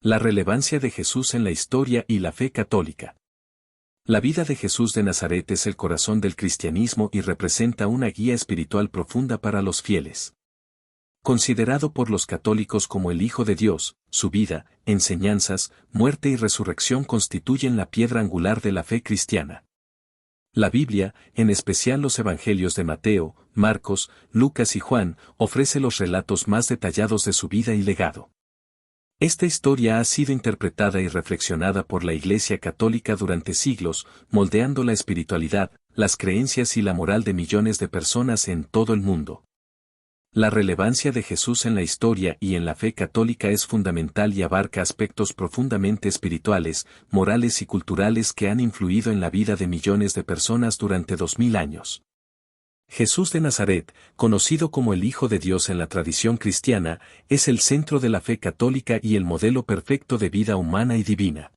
La relevancia de Jesús en la historia y la fe católica. La vida de Jesús de Nazaret es el corazón del cristianismo y representa una guía espiritual profunda para los fieles. Considerado por los católicos como el Hijo de Dios, su vida, enseñanzas, muerte y resurrección constituyen la piedra angular de la fe cristiana. La Biblia, en especial los Evangelios de Mateo, Marcos, Lucas y Juan, ofrece los relatos más detallados de su vida y legado. Esta historia ha sido interpretada y reflexionada por la Iglesia Católica durante siglos, moldeando la espiritualidad, las creencias y la moral de millones de personas en todo el mundo. La relevancia de Jesús en la historia y en la fe católica es fundamental y abarca aspectos profundamente espirituales, morales y culturales que han influido en la vida de millones de personas durante 2000 años. Jesús de Nazaret, conocido como el Hijo de Dios en la tradición cristiana, es el centro de la fe católica y el modelo perfecto de vida humana y divina.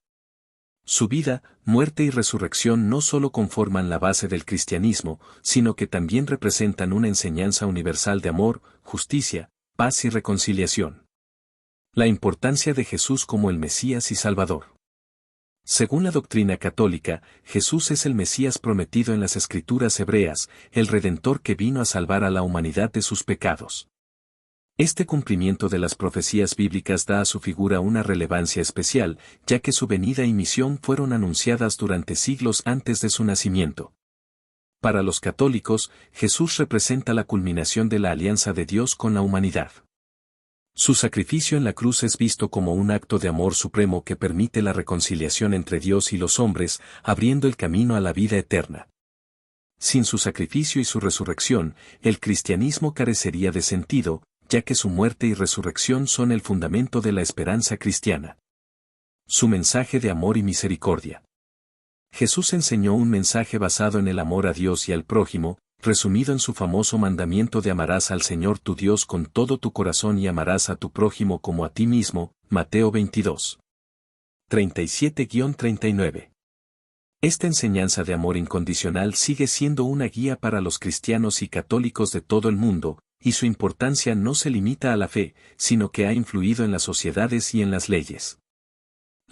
Su vida, muerte y resurrección no solo conforman la base del cristianismo, sino que también representan una enseñanza universal de amor, justicia, paz y reconciliación. La importancia de Jesús como el Mesías y Salvador. Según la doctrina católica, Jesús es el Mesías prometido en las Escrituras hebreas, el Redentor que vino a salvar a la humanidad de sus pecados. Este cumplimiento de las profecías bíblicas da a su figura una relevancia especial, ya que su venida y misión fueron anunciadas durante siglos antes de su nacimiento. Para los católicos, Jesús representa la culminación de la alianza de Dios con la humanidad. Su sacrificio en la cruz es visto como un acto de amor supremo que permite la reconciliación entre Dios y los hombres, abriendo el camino a la vida eterna. Sin su sacrificio y su resurrección, el cristianismo carecería de sentido, ya que su muerte y resurrección son el fundamento de la esperanza cristiana. Su mensaje de amor y misericordia. Jesús enseñó un mensaje basado en el amor a Dios y al prójimo, resumido en su famoso mandamiento de amarás al Señor tu Dios con todo tu corazón y amarás a tu prójimo como a ti mismo, Mateo 22. 37-39. Esta enseñanza de amor incondicional sigue siendo una guía para los cristianos y católicos de todo el mundo, y su importancia no se limita a la fe, sino que ha influido en las sociedades y en las leyes.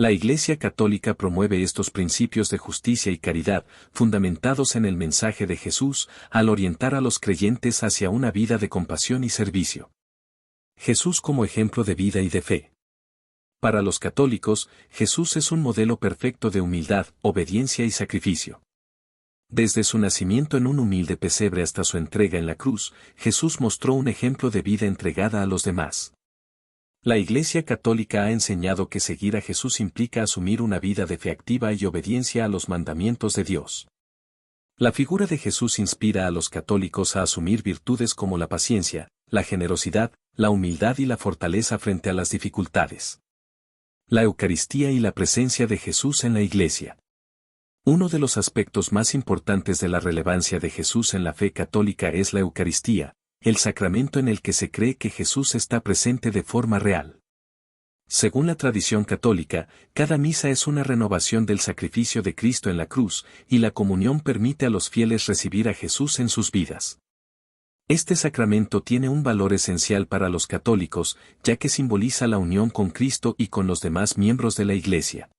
La Iglesia Católica promueve estos principios de justicia y caridad, fundamentados en el mensaje de Jesús, al orientar a los creyentes hacia una vida de compasión y servicio. Jesús como ejemplo de vida y de fe. Para los católicos, Jesús es un modelo perfecto de humildad, obediencia y sacrificio. Desde su nacimiento en un humilde pesebre hasta su entrega en la cruz, Jesús mostró un ejemplo de vida entregada a los demás. La Iglesia Católica ha enseñado que seguir a Jesús implica asumir una vida de fe activa y obediencia a los mandamientos de Dios. La figura de Jesús inspira a los católicos a asumir virtudes como la paciencia, la generosidad, la humildad y la fortaleza frente a las dificultades. La Eucaristía y la presencia de Jesús en la Iglesia. Uno de los aspectos más importantes de la relevancia de Jesús en la fe católica es la Eucaristía, el sacramento en el que se cree que Jesús está presente de forma real. Según la tradición católica, cada misa es una renovación del sacrificio de Cristo en la cruz, y la comunión permite a los fieles recibir a Jesús en sus vidas. Este sacramento tiene un valor esencial para los católicos, ya que simboliza la unión con Cristo y con los demás miembros de la Iglesia.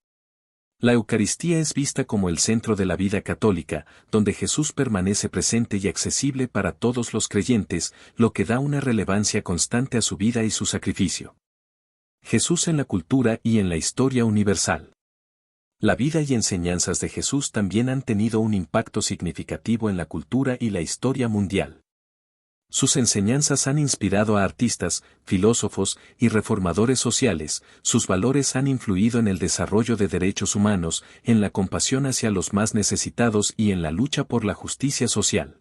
La Eucaristía es vista como el centro de la vida católica, donde Jesús permanece presente y accesible para todos los creyentes, lo que da una relevancia constante a su vida y su sacrificio. Jesús en la cultura y en la historia universal. La vida y enseñanzas de Jesús también han tenido un impacto significativo en la cultura y la historia mundial. Sus enseñanzas han inspirado a artistas, filósofos y reformadores sociales, sus valores han influido en el desarrollo de derechos humanos, en la compasión hacia los más necesitados y en la lucha por la justicia social.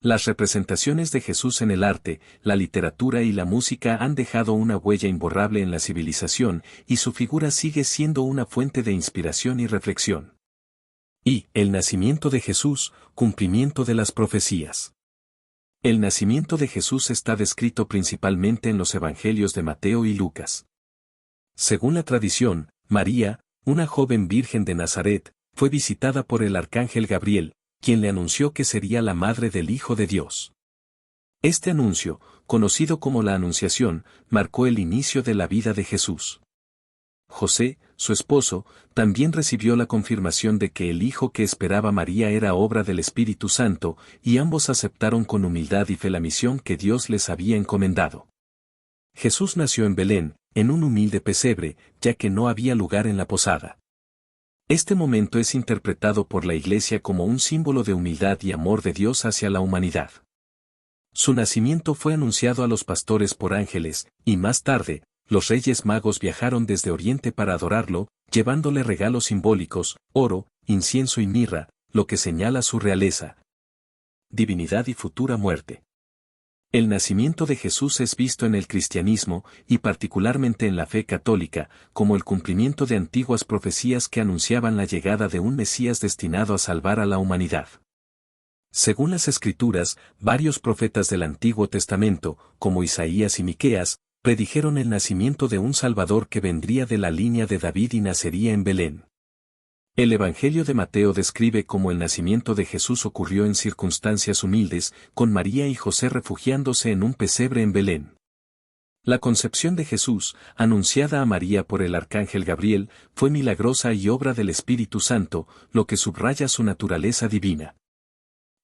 Las representaciones de Jesús en el arte, la literatura y la música han dejado una huella imborrable en la civilización, y su figura sigue siendo una fuente de inspiración y reflexión. Y, el nacimiento de Jesús, cumplimiento de las profecías. El nacimiento de Jesús está descrito principalmente en los Evangelios de Mateo y Lucas. Según la tradición, María, una joven virgen de Nazaret, fue visitada por el arcángel Gabriel, quien le anunció que sería la madre del Hijo de Dios. Este anuncio, conocido como la Anunciación, marcó el inicio de la vida de Jesús. José, su esposo, también recibió la confirmación de que el hijo que esperaba María era obra del Espíritu Santo, y ambos aceptaron con humildad y fe la misión que Dios les había encomendado. Jesús nació en Belén, en un humilde pesebre, ya que no había lugar en la posada. Este momento es interpretado por la Iglesia como un símbolo de humildad y amor de Dios hacia la humanidad. Su nacimiento fue anunciado a los pastores por ángeles, y más tarde, los Reyes Magos viajaron desde Oriente para adorarlo, llevándole regalos simbólicos, oro, incienso y mirra, lo que señala su realeza, divinidad y futura muerte. El nacimiento de Jesús es visto en el cristianismo, y particularmente en la fe católica, como el cumplimiento de antiguas profecías que anunciaban la llegada de un Mesías destinado a salvar a la humanidad. Según las Escrituras, varios profetas del Antiguo Testamento, como Isaías y Miqueas, predijeron el nacimiento de un Salvador que vendría de la línea de David y nacería en Belén. El Evangelio de Mateo describe cómo el nacimiento de Jesús ocurrió en circunstancias humildes, con María y José refugiándose en un pesebre en Belén. La concepción de Jesús, anunciada a María por el arcángel Gabriel, fue milagrosa y obra del Espíritu Santo, lo que subraya su naturaleza divina.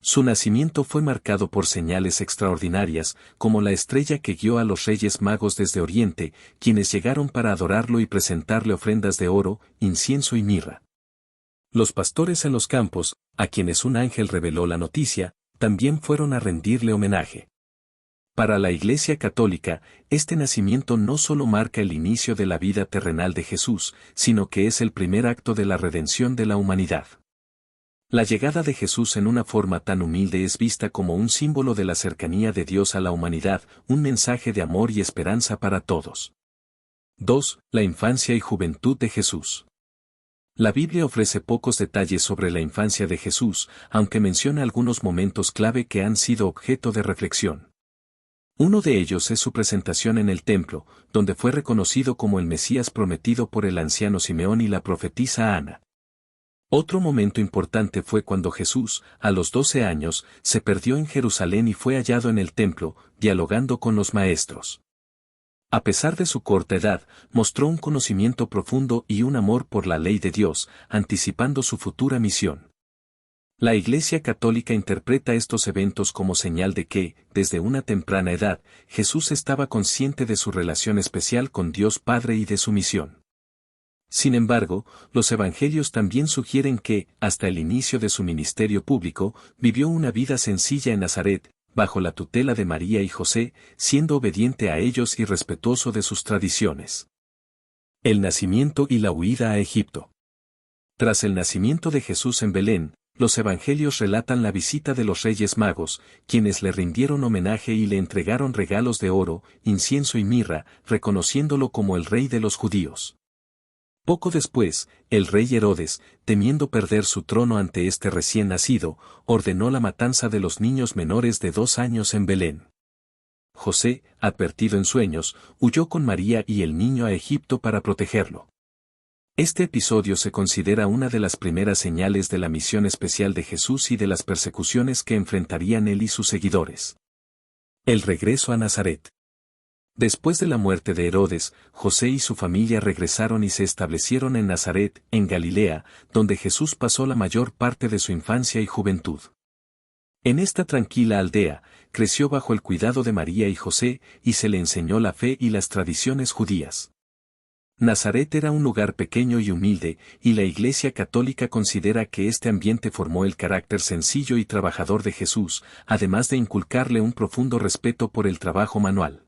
Su nacimiento fue marcado por señales extraordinarias, como la estrella que guió a los Reyes Magos desde Oriente, quienes llegaron para adorarlo y presentarle ofrendas de oro, incienso y mirra. Los pastores en los campos, a quienes un ángel reveló la noticia, también fueron a rendirle homenaje. Para la Iglesia Católica, este nacimiento no solo marca el inicio de la vida terrenal de Jesús, sino que es el primer acto de la redención de la humanidad. La llegada de Jesús en una forma tan humilde es vista como un símbolo de la cercanía de Dios a la humanidad, un mensaje de amor y esperanza para todos. 2. La infancia y juventud de Jesús. La Biblia ofrece pocos detalles sobre la infancia de Jesús, aunque menciona algunos momentos clave que han sido objeto de reflexión. Uno de ellos es su presentación en el templo, donde fue reconocido como el Mesías prometido por el anciano Simeón y la profetisa Ana. Otro momento importante fue cuando Jesús, a los 12 años, se perdió en Jerusalén y fue hallado en el templo, dialogando con los maestros. A pesar de su corta edad, mostró un conocimiento profundo y un amor por la ley de Dios, anticipando su futura misión. La Iglesia Católica interpreta estos eventos como señal de que, desde una temprana edad, Jesús estaba consciente de su relación especial con Dios Padre y de su misión. Sin embargo, los evangelios también sugieren que, hasta el inicio de su ministerio público, vivió una vida sencilla en Nazaret, bajo la tutela de María y José, siendo obediente a ellos y respetuoso de sus tradiciones. El nacimiento y la huida a Egipto. Tras el nacimiento de Jesús en Belén, los evangelios relatan la visita de los Reyes Magos, quienes le rindieron homenaje y le entregaron regalos de oro, incienso y mirra, reconociéndolo como el rey de los judíos. Poco después, el rey Herodes, temiendo perder su trono ante este recién nacido, ordenó la matanza de los niños menores de 2 años en Belén. José, advertido en sueños, huyó con María y el niño a Egipto para protegerlo. Este episodio se considera una de las primeras señales de la misión especial de Jesús y de las persecuciones que enfrentarían él y sus seguidores. El regreso a Nazaret. Después de la muerte de Herodes, José y su familia regresaron y se establecieron en Nazaret, en Galilea, donde Jesús pasó la mayor parte de su infancia y juventud. En esta tranquila aldea, creció bajo el cuidado de María y José, y se le enseñó la fe y las tradiciones judías. Nazaret era un lugar pequeño y humilde, y la Iglesia Católica considera que este ambiente formó el carácter sencillo y trabajador de Jesús, además de inculcarle un profundo respeto por el trabajo manual.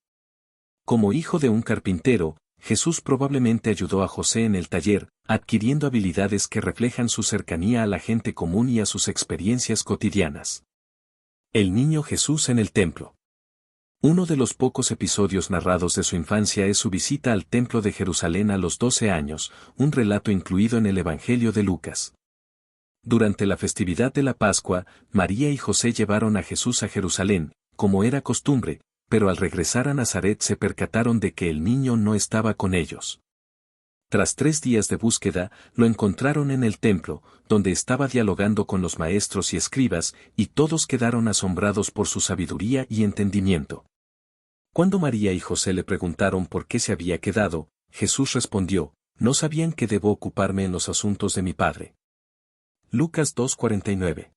Como hijo de un carpintero, Jesús probablemente ayudó a José en el taller, adquiriendo habilidades que reflejan su cercanía a la gente común y a sus experiencias cotidianas. El niño Jesús en el templo. Uno de los pocos episodios narrados de su infancia es su visita al templo de Jerusalén a los 12 años, un relato incluido en el Evangelio de Lucas. Durante la festividad de la Pascua, María y José llevaron a Jesús a Jerusalén, como era costumbre, pero al regresar a Nazaret se percataron de que el niño no estaba con ellos. Tras 3 días de búsqueda, lo encontraron en el templo, donde estaba dialogando con los maestros y escribas, y todos quedaron asombrados por su sabiduría y entendimiento. Cuando María y José le preguntaron por qué se había quedado, Jesús respondió, no sabían que debo ocuparme en los asuntos de mi Padre. Lucas 2:49.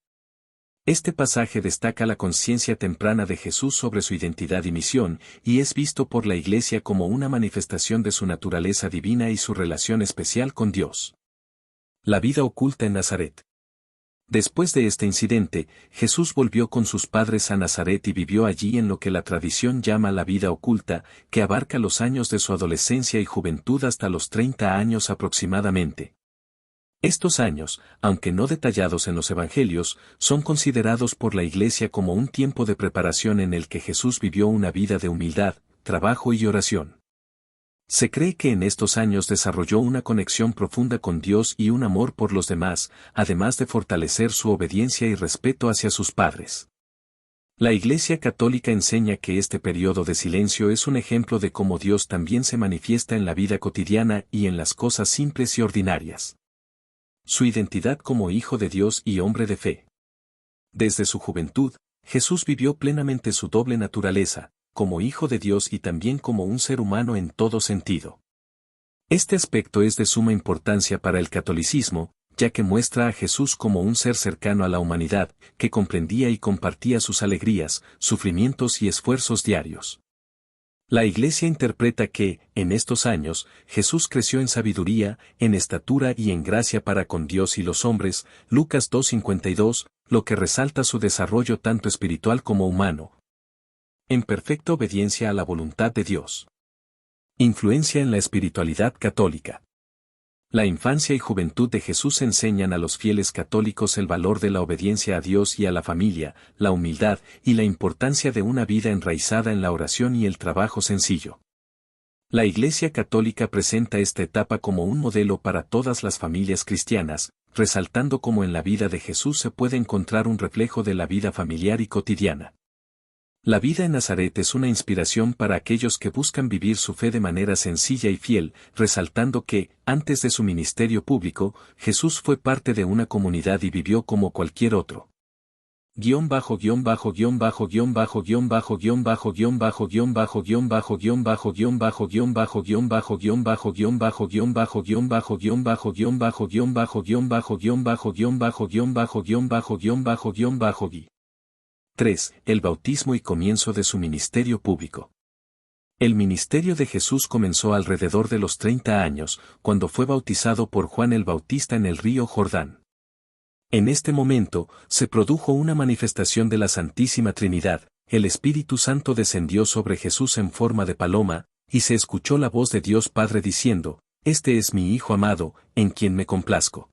Este pasaje destaca la conciencia temprana de Jesús sobre su identidad y misión, y es visto por la Iglesia como una manifestación de su naturaleza divina y su relación especial con Dios. La vida oculta en Nazaret. Después de este incidente, Jesús volvió con sus padres a Nazaret y vivió allí en lo que la tradición llama la vida oculta, que abarca los años de su adolescencia y juventud hasta los 30 años aproximadamente. Estos años, aunque no detallados en los Evangelios, son considerados por la Iglesia como un tiempo de preparación en el que Jesús vivió una vida de humildad, trabajo y oración. Se cree que en estos años desarrolló una conexión profunda con Dios y un amor por los demás, además de fortalecer su obediencia y respeto hacia sus padres. La Iglesia Católica enseña que este periodo de silencio es un ejemplo de cómo Dios también se manifiesta en la vida cotidiana y en las cosas simples y ordinarias. Su identidad como Hijo de Dios y hombre de fe. Desde su juventud, Jesús vivió plenamente su doble naturaleza, como Hijo de Dios y también como un ser humano en todo sentido. Este aspecto es de suma importancia para el catolicismo, ya que muestra a Jesús como un ser cercano a la humanidad, que comprendía y compartía sus alegrías, sufrimientos y esfuerzos diarios. La Iglesia interpreta que, en estos años, Jesús creció en sabiduría, en estatura y en gracia para con Dios y los hombres, Lucas 2:52, lo que resalta su desarrollo tanto espiritual como humano, en perfecta obediencia a la voluntad de Dios. Influencia en la espiritualidad católica. La infancia y juventud de Jesús enseñan a los fieles católicos el valor de la obediencia a Dios y a la familia, la humildad y la importancia de una vida enraizada en la oración y el trabajo sencillo. La Iglesia Católica presenta esta etapa como un modelo para todas las familias cristianas, resaltando cómo en la vida de Jesús se puede encontrar un reflejo de la vida familiar y cotidiana. La vida en Nazaret es una inspiración para aquellos que buscan vivir su fe de manera sencilla y fiel, resaltando que, antes de su ministerio público, Jesús fue parte de una comunidad y vivió como cualquier otro. El bautismo y comienzo de su ministerio público. El ministerio de Jesús comenzó alrededor de los 30 años, cuando fue bautizado por Juan el Bautista en el río Jordán. En este momento, se produjo una manifestación de la Santísima Trinidad, el Espíritu Santo descendió sobre Jesús en forma de paloma, y se escuchó la voz de Dios Padre diciendo, «Este es mi Hijo amado, en quien me complazco».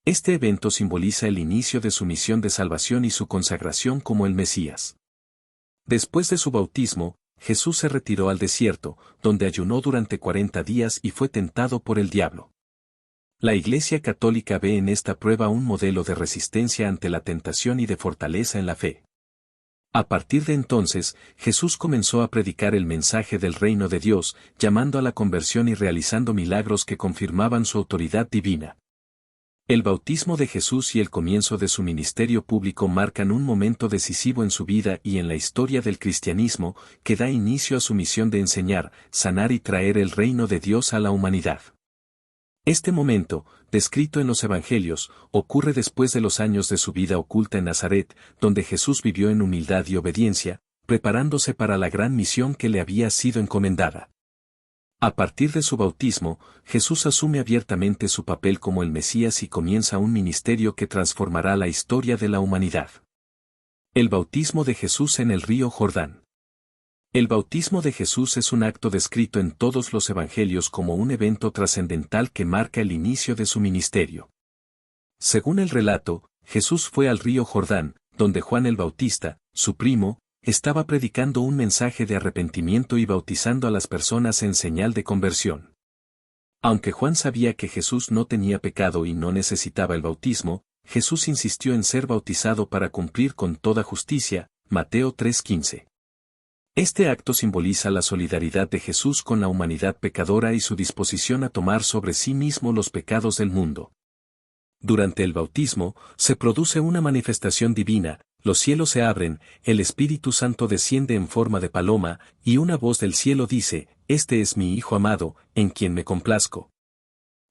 Este evento simboliza el inicio de su misión de salvación y su consagración como el Mesías. Después de su bautismo, Jesús se retiró al desierto, donde ayunó durante 40 días y fue tentado por el diablo. La Iglesia Católica ve en esta prueba un modelo de resistencia ante la tentación y de fortaleza en la fe. A partir de entonces, Jesús comenzó a predicar el mensaje del reino de Dios, llamando a la conversión y realizando milagros que confirmaban su autoridad divina. El bautismo de Jesús y el comienzo de su ministerio público marcan un momento decisivo en su vida y en la historia del cristianismo, que da inicio a su misión de enseñar, sanar y traer el reino de Dios a la humanidad. Este momento, descrito en los Evangelios, ocurre después de los años de su vida oculta en Nazaret, donde Jesús vivió en humildad y obediencia, preparándose para la gran misión que le había sido encomendada. A partir de su bautismo, Jesús asume abiertamente su papel como el Mesías y comienza un ministerio que transformará la historia de la humanidad. El bautismo de Jesús en el río Jordán. El bautismo de Jesús es un acto descrito en todos los evangelios como un evento trascendental que marca el inicio de su ministerio. Según el relato, Jesús fue al río Jordán, donde Juan el Bautista, su primo, estaba predicando un mensaje de arrepentimiento y bautizando a las personas en señal de conversión. Aunque Juan sabía que Jesús no tenía pecado y no necesitaba el bautismo, Jesús insistió en ser bautizado para cumplir con toda justicia, Mateo 3:15. Este acto simboliza la solidaridad de Jesús con la humanidad pecadora y su disposición a tomar sobre sí mismo los pecados del mundo. Durante el bautismo, se produce una manifestación divina, los cielos se abren, el Espíritu Santo desciende en forma de paloma, y una voz del cielo dice, «Este es mi Hijo amado, en quien me complazco».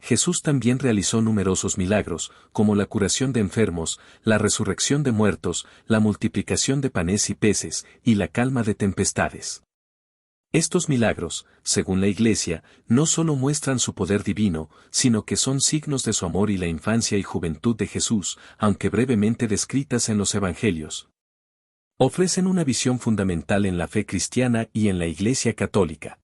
Jesús también realizó numerosos milagros, como la curación de enfermos, la resurrección de muertos, la multiplicación de panes y peces, y la calma de tempestades. Estos milagros, según la Iglesia, no solo muestran su poder divino, sino que son signos de su amor y la infancia y juventud de Jesús, aunque brevemente descritas en los Evangelios. Ofrecen una visión fundamental en la fe cristiana y en la Iglesia católica.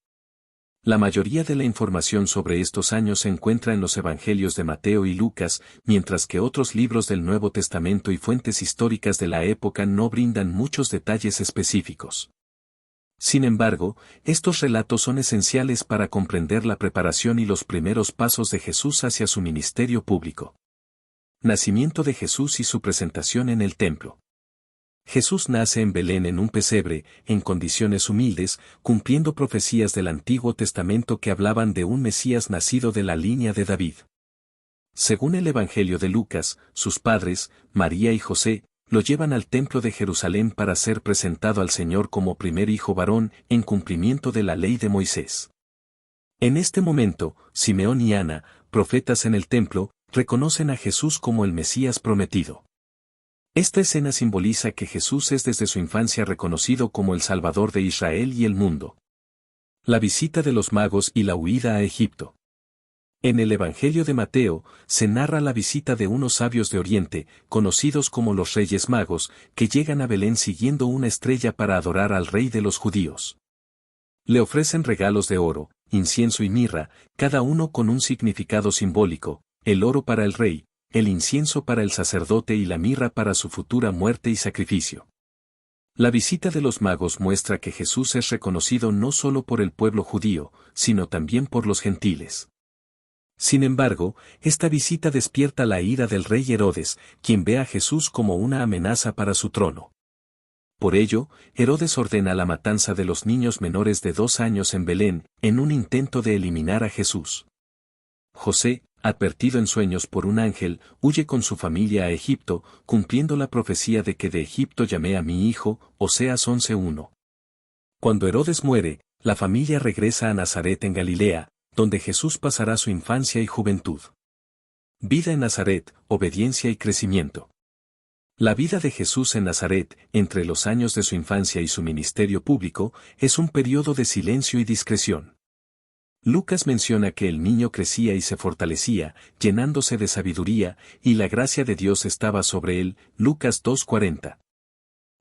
La mayoría de la información sobre estos años se encuentra en los Evangelios de Mateo y Lucas, mientras que otros libros del Nuevo Testamento y fuentes históricas de la época no brindan muchos detalles específicos. Sin embargo, estos relatos son esenciales para comprender la preparación y los primeros pasos de Jesús hacia su ministerio público. Nacimiento de Jesús y su presentación en el templo. Jesús nace en Belén en un pesebre, en condiciones humildes, cumpliendo profecías del Antiguo Testamento que hablaban de un Mesías nacido de la línea de David. Según el Evangelio de Lucas, sus padres, María y José, lo llevan al templo de Jerusalén para ser presentado al Señor como primer hijo varón, en cumplimiento de la ley de Moisés. En este momento, Simeón y Ana, profetas en el templo, reconocen a Jesús como el Mesías prometido. Esta escena simboliza que Jesús es desde su infancia reconocido como el Salvador de Israel y el mundo. La visita de los magos y la huida a Egipto. En el Evangelio de Mateo, se narra la visita de unos sabios de Oriente, conocidos como los Reyes Magos, que llegan a Belén siguiendo una estrella para adorar al Rey de los judíos. Le ofrecen regalos de oro, incienso y mirra, cada uno con un significado simbólico, el oro para el rey, el incienso para el sacerdote y la mirra para su futura muerte y sacrificio. La visita de los magos muestra que Jesús es reconocido no solo por el pueblo judío, sino también por los gentiles. Sin embargo, esta visita despierta la ira del rey Herodes, quien ve a Jesús como una amenaza para su trono. Por ello, Herodes ordena la matanza de los niños menores de 2 años en Belén, en un intento de eliminar a Jesús. José, advertido en sueños por un ángel, huye con su familia a Egipto, cumpliendo la profecía de que de Egipto llamé a mi hijo, Oseas 11:1. Cuando Herodes muere, la familia regresa a Nazaret en Galilea, donde Jesús pasará su infancia y juventud. Vida en Nazaret, obediencia y crecimiento. La vida de Jesús en Nazaret, entre los años de su infancia y su ministerio público, es un periodo de silencio y discreción. Lucas menciona que el niño crecía y se fortalecía, llenándose de sabiduría, y la gracia de Dios estaba sobre él, Lucas 2:40.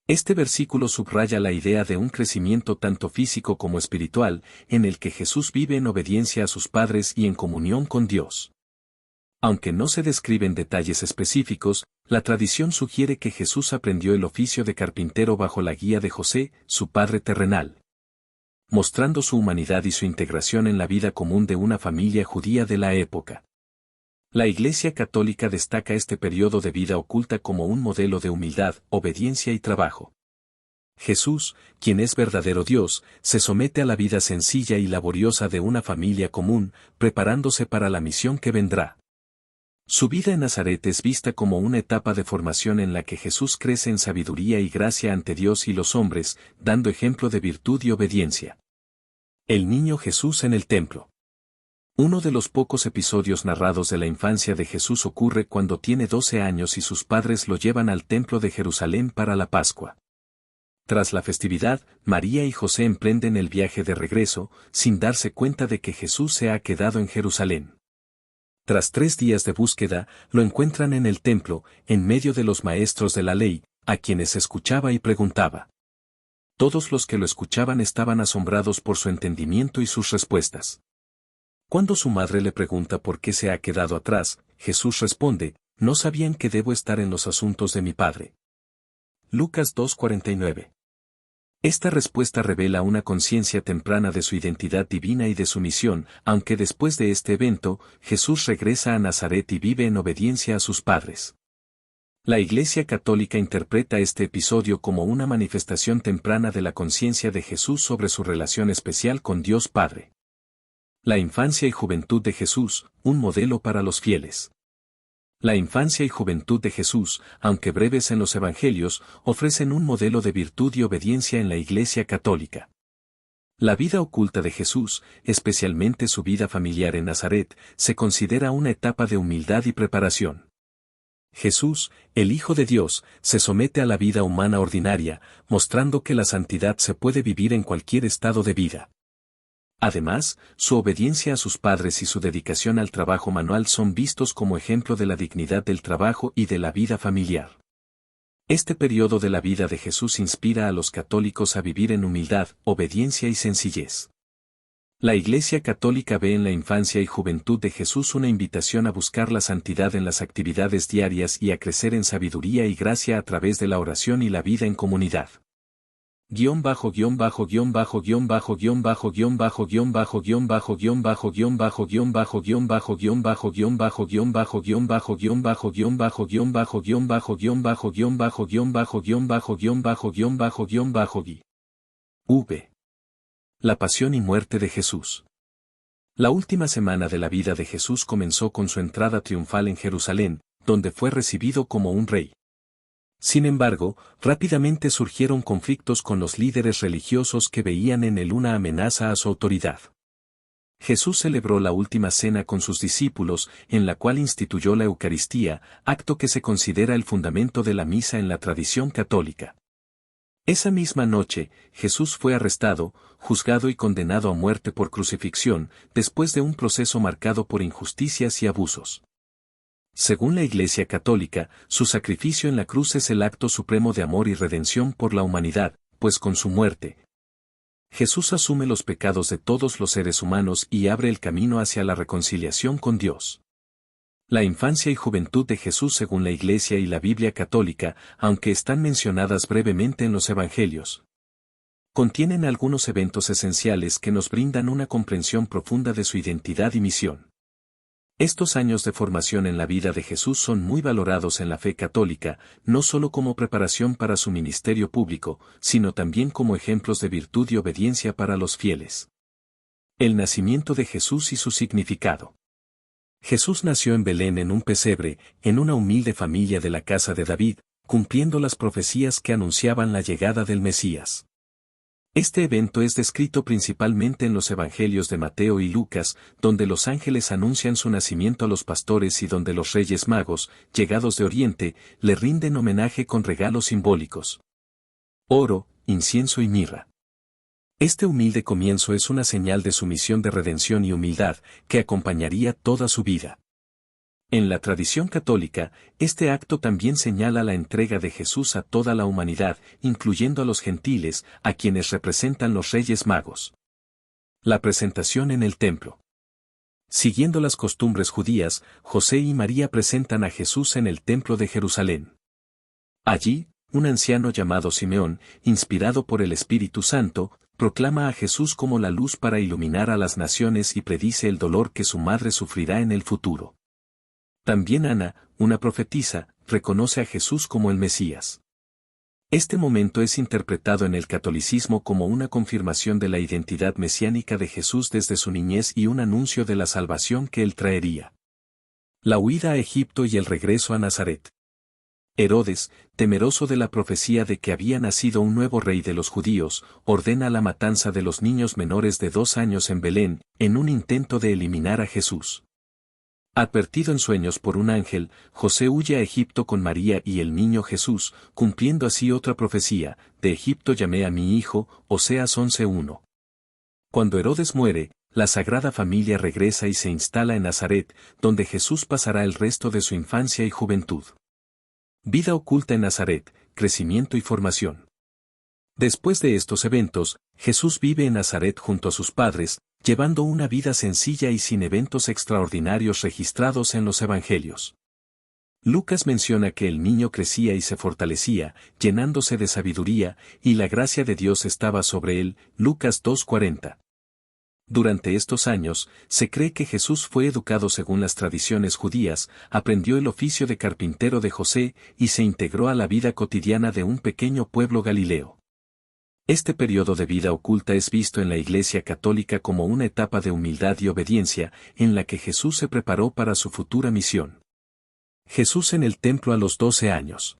Este versículo subraya la idea de un crecimiento tanto físico como espiritual, en el que Jesús vive en obediencia a sus padres y en comunión con Dios. Aunque no se describen detalles específicos, la tradición sugiere que Jesús aprendió el oficio de carpintero bajo la guía de José, su padre terrenal, mostrando su humanidad y su integración en la vida común de una familia judía de la época. La Iglesia Católica destaca este periodo de vida oculta como un modelo de humildad, obediencia y trabajo. Jesús, quien es verdadero Dios, se somete a la vida sencilla y laboriosa de una familia común, preparándose para la misión que vendrá. Su vida en Nazaret es vista como una etapa de formación en la que Jesús crece en sabiduría y gracia ante Dios y los hombres, dando ejemplo de virtud y obediencia. El niño Jesús en el templo. Uno de los pocos episodios narrados de la infancia de Jesús ocurre cuando tiene 12 años y sus padres lo llevan al templo de Jerusalén para la Pascua. Tras la festividad, María y José emprenden el viaje de regreso, sin darse cuenta de que Jesús se ha quedado en Jerusalén. Tras 3 días de búsqueda, lo encuentran en el templo, en medio de los maestros de la ley, a quienes escuchaba y preguntaba. Todos los que lo escuchaban estaban asombrados por su entendimiento y sus respuestas. Cuando su madre le pregunta por qué se ha quedado atrás, Jesús responde, no sabían que debo estar en los asuntos de mi Padre. Lucas 2:49. Esta respuesta revela una conciencia temprana de su identidad divina y de su misión, aunque después de este evento, Jesús regresa a Nazaret y vive en obediencia a sus padres. La Iglesia Católica interpreta este episodio como una manifestación temprana de la conciencia de Jesús sobre su relación especial con Dios Padre. La infancia y juventud de Jesús, un modelo para los fieles. La infancia y juventud de Jesús, aunque breves en los Evangelios, ofrecen un modelo de virtud y obediencia en la Iglesia Católica. La vida oculta de Jesús, especialmente su vida familiar en Nazaret, se considera una etapa de humildad y preparación. Jesús, el Hijo de Dios, se somete a la vida humana ordinaria, mostrando que la santidad se puede vivir en cualquier estado de vida. Además, su obediencia a sus padres y su dedicación al trabajo manual son vistos como ejemplo de la dignidad del trabajo y de la vida familiar. Este periodo de la vida de Jesús inspira a los católicos a vivir en humildad, obediencia y sencillez. La Iglesia Católica ve en la infancia y juventud de Jesús una invitación a buscar la santidad en las actividades diarias y a crecer en sabiduría y gracia a través de la oración y la vida en comunidad. V. La pasión y muerte de Jesús. La última semana de la vida de Jesús comenzó con su entrada triunfal en Jerusalén, donde fue recibido como un rey. Sin embargo, rápidamente surgieron conflictos con los líderes religiosos que veían en él una amenaza a su autoridad. Jesús celebró la última cena con sus discípulos, en la cual instituyó la Eucaristía, acto que se considera el fundamento de la misa en la tradición católica. Esa misma noche, Jesús fue arrestado, juzgado y condenado a muerte por crucifixión, después de un proceso marcado por injusticias y abusos. Según la Iglesia Católica, su sacrificio en la cruz es el acto supremo de amor y redención por la humanidad, pues con su muerte, Jesús asume los pecados de todos los seres humanos y abre el camino hacia la reconciliación con Dios. La infancia y juventud de Jesús según la Iglesia y la Biblia católica, aunque están mencionadas brevemente en los Evangelios, contienen algunos eventos esenciales que nos brindan una comprensión profunda de su identidad y misión. Estos años de formación en la vida de Jesús son muy valorados en la fe católica, no solo como preparación para su ministerio público, sino también como ejemplos de virtud y obediencia para los fieles. El nacimiento de Jesús y su significado. Jesús nació en Belén en un pesebre, en una humilde familia de la casa de David, cumpliendo las profecías que anunciaban la llegada del Mesías. Este evento es descrito principalmente en los Evangelios de Mateo y Lucas, donde los ángeles anuncian su nacimiento a los pastores y donde los reyes magos, llegados de Oriente, le rinden homenaje con regalos simbólicos: oro, incienso y mirra. Este humilde comienzo es una señal de su misión de redención y humildad, que acompañaría toda su vida. En la tradición católica, este acto también señala la entrega de Jesús a toda la humanidad, incluyendo a los gentiles, a quienes representan los Reyes Magos. La presentación en el templo. Siguiendo las costumbres judías, José y María presentan a Jesús en el templo de Jerusalén. Allí, un anciano llamado Simeón, inspirado por el Espíritu Santo, proclama a Jesús como la luz para iluminar a las naciones y predice el dolor que su madre sufrirá en el futuro. También Ana, una profetisa, reconoce a Jesús como el Mesías. Este momento es interpretado en el catolicismo como una confirmación de la identidad mesiánica de Jesús desde su niñez y un anuncio de la salvación que él traería. La huida a Egipto y el regreso a Nazaret. Herodes, temeroso de la profecía de que había nacido un nuevo rey de los judíos, ordena la matanza de los niños menores de 2 años en Belén, en un intento de eliminar a Jesús. Advertido en sueños por un ángel, José huye a Egipto con María y el niño Jesús, cumpliendo así otra profecía: de Egipto llamé a mi hijo, Oseas 11:1. Cuando Herodes muere, la Sagrada Familia regresa y se instala en Nazaret, donde Jesús pasará el resto de su infancia y juventud. Vida oculta en Nazaret, crecimiento y formación. Después de estos eventos, Jesús vive en Nazaret junto a sus padres, llevando una vida sencilla y sin eventos extraordinarios registrados en los Evangelios. Lucas menciona que el niño crecía y se fortalecía, llenándose de sabiduría, y la gracia de Dios estaba sobre él, Lucas 2:40. Durante estos años, se cree que Jesús fue educado según las tradiciones judías, aprendió el oficio de carpintero de José, y se integró a la vida cotidiana de un pequeño pueblo galileo. Este periodo de vida oculta es visto en la Iglesia Católica como una etapa de humildad y obediencia, en la que Jesús se preparó para su futura misión. Jesús en el templo a los 12 años.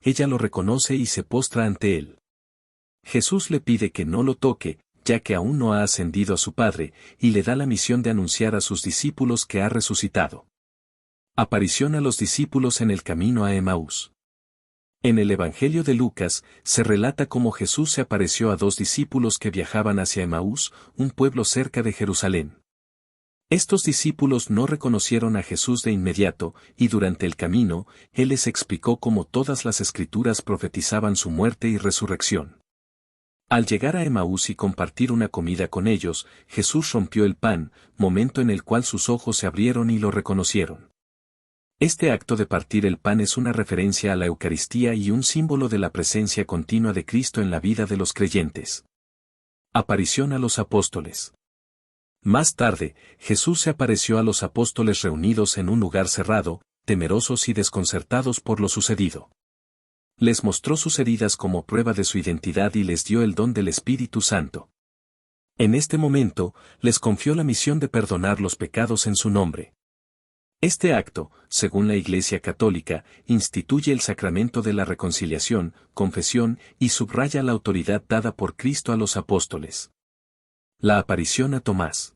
ella lo reconoce y se postra ante él. Jesús le pide que no lo toque, ya que aún no ha ascendido a su Padre, y le da la misión de anunciar a sus discípulos que ha resucitado. Aparición a los discípulos en el camino a Emaús. En el Evangelio de Lucas, se relata cómo Jesús se apareció a dos discípulos que viajaban hacia Emaús, un pueblo cerca de Jerusalén. Estos discípulos no reconocieron a Jesús de inmediato, y durante el camino, Él les explicó cómo todas las Escrituras profetizaban su muerte y resurrección. Al llegar a Emaús y compartir una comida con ellos, Jesús rompió el pan, momento en el cual sus ojos se abrieron y lo reconocieron. Este acto de partir el pan es una referencia a la Eucaristía y un símbolo de la presencia continua de Cristo en la vida de los creyentes. Aparición a los apóstoles. Más tarde, Jesús se apareció a los apóstoles reunidos en un lugar cerrado, temerosos y desconcertados por lo sucedido. Les mostró sus heridas como prueba de su identidad y les dio el don del Espíritu Santo. En este momento, les confió la misión de perdonar los pecados en su nombre. Este acto, según la Iglesia Católica, instituye el sacramento de la reconciliación, confesión y subraya la autoridad dada por Cristo a los apóstoles. La aparición a Tomás.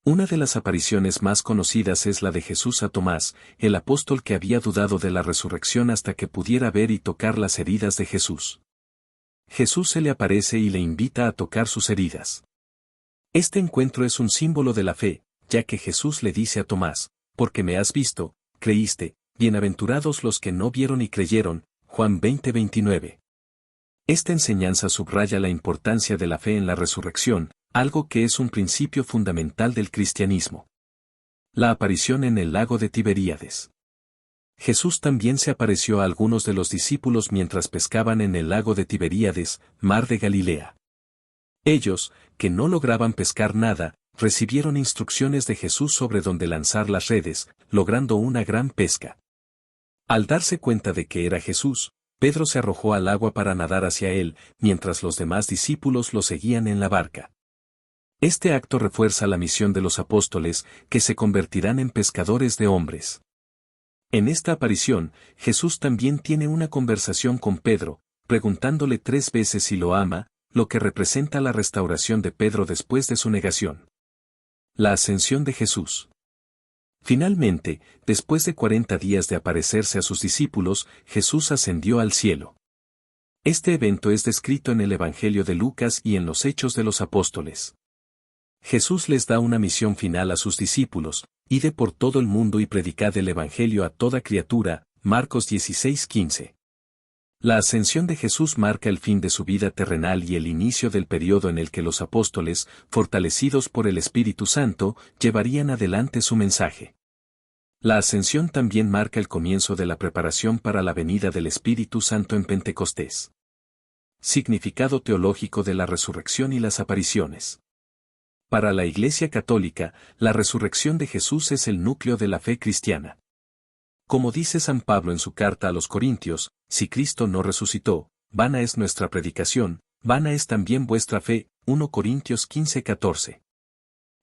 Una de las apariciones más conocidas es la de Jesús a Tomás, el apóstol que había dudado de la resurrección hasta que pudiera ver y tocar las heridas de Jesús. Jesús se le aparece y le invita a tocar sus heridas. Este encuentro es un símbolo de la fe, ya que Jesús le dice a Tomás, porque me has visto, creíste, bienaventurados los que no vieron y creyeron, Juan 20:29. Esta enseñanza subraya la importancia de la fe en la resurrección, algo que es un principio fundamental del cristianismo. La aparición en el lago de Tiberíades. Jesús también se apareció a algunos de los discípulos mientras pescaban en el lago de Tiberíades, mar de Galilea. Ellos, que no lograban pescar nada, recibieron instrucciones de Jesús sobre dónde lanzar las redes, logrando una gran pesca. Al darse cuenta de que era Jesús, Pedro se arrojó al agua para nadar hacia él, mientras los demás discípulos lo seguían en la barca. Este acto refuerza la misión de los apóstoles, que se convertirán en pescadores de hombres. En esta aparición, Jesús también tiene una conversación con Pedro, preguntándole 3 veces si lo ama, lo que representa la restauración de Pedro después de su negación. La ascensión de Jesús. Finalmente, después de 40 días de aparecerse a sus discípulos, Jesús ascendió al cielo. Este evento es descrito en el Evangelio de Lucas y en los Hechos de los Apóstoles. Jesús les da una misión final a sus discípulos: id por todo el mundo y predicad el Evangelio a toda criatura, Marcos 16:15. La ascensión de Jesús marca el fin de su vida terrenal y el inicio del periodo en el que los apóstoles, fortalecidos por el Espíritu Santo, llevarían adelante su mensaje. La ascensión también marca el comienzo de la preparación para la venida del Espíritu Santo en Pentecostés. Significado teológico de la resurrección y las apariciones. Para la Iglesia Católica, la resurrección de Jesús es el núcleo de la fe cristiana. Como dice San Pablo en su carta a los Corintios, si Cristo no resucitó, vana es nuestra predicación, vana es también vuestra fe, 1 Corintios 15:14.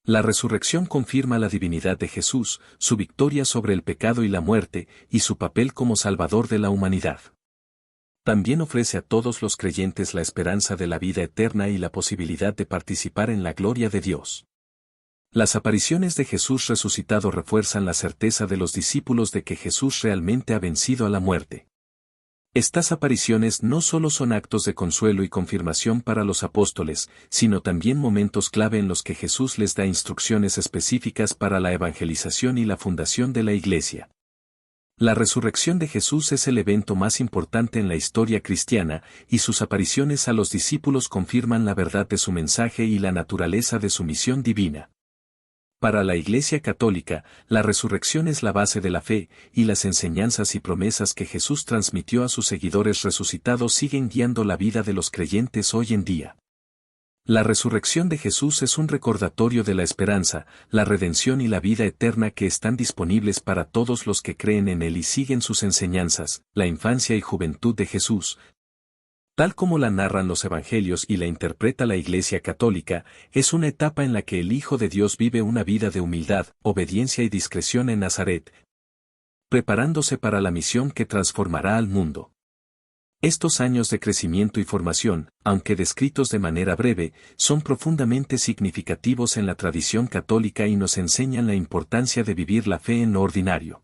La resurrección confirma la divinidad de Jesús, su victoria sobre el pecado y la muerte, y su papel como Salvador de la humanidad. También ofrece a todos los creyentes la esperanza de la vida eterna y la posibilidad de participar en la gloria de Dios. Las apariciones de Jesús resucitado refuerzan la certeza de los discípulos de que Jesús realmente ha vencido a la muerte. Estas apariciones no solo son actos de consuelo y confirmación para los apóstoles, sino también momentos clave en los que Jesús les da instrucciones específicas para la evangelización y la fundación de la Iglesia. La resurrección de Jesús es el evento más importante en la historia cristiana, y sus apariciones a los discípulos confirman la verdad de su mensaje y la naturaleza de su misión divina. Para la Iglesia Católica, la resurrección es la base de la fe, y las enseñanzas y promesas que Jesús transmitió a sus seguidores resucitados siguen guiando la vida de los creyentes hoy en día. La resurrección de Jesús es un recordatorio de la esperanza, la redención y la vida eterna que están disponibles para todos los que creen en Él y siguen sus enseñanzas. La infancia y juventud de Jesús, tal como la narran los Evangelios y la interpreta la Iglesia Católica, es una etapa en la que el Hijo de Dios vive una vida de humildad, obediencia y discreción en Nazaret, preparándose para la misión que transformará al mundo. Estos años de crecimiento y formación, aunque descritos de manera breve, son profundamente significativos en la tradición católica y nos enseñan la importancia de vivir la fe en lo ordinario.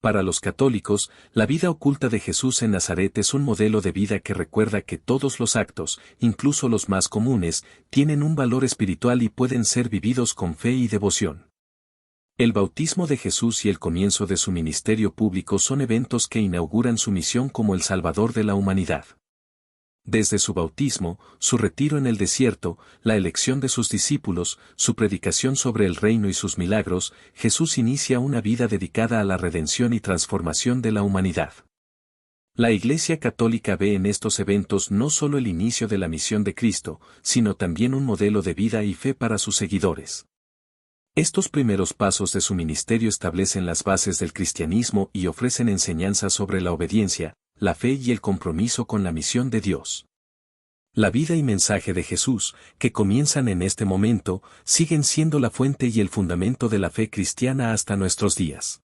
Para los católicos, la vida oculta de Jesús en Nazaret es un modelo de vida que recuerda que todos los actos, incluso los más comunes, tienen un valor espiritual y pueden ser vividos con fe y devoción. El bautismo de Jesús y el comienzo de su ministerio público son eventos que inauguran su misión como el Salvador de la humanidad. Desde su bautismo, su retiro en el desierto, la elección de sus discípulos, su predicación sobre el reino y sus milagros, Jesús inicia una vida dedicada a la redención y transformación de la humanidad. La Iglesia Católica ve en estos eventos no solo el inicio de la misión de Cristo, sino también un modelo de vida y fe para sus seguidores. Estos primeros pasos de su ministerio establecen las bases del cristianismo y ofrecen enseñanzas sobre la obediencia, la fe y el compromiso con la misión de Dios. La vida y mensaje de Jesús, que comienzan en este momento, siguen siendo la fuente y el fundamento de la fe cristiana hasta nuestros días.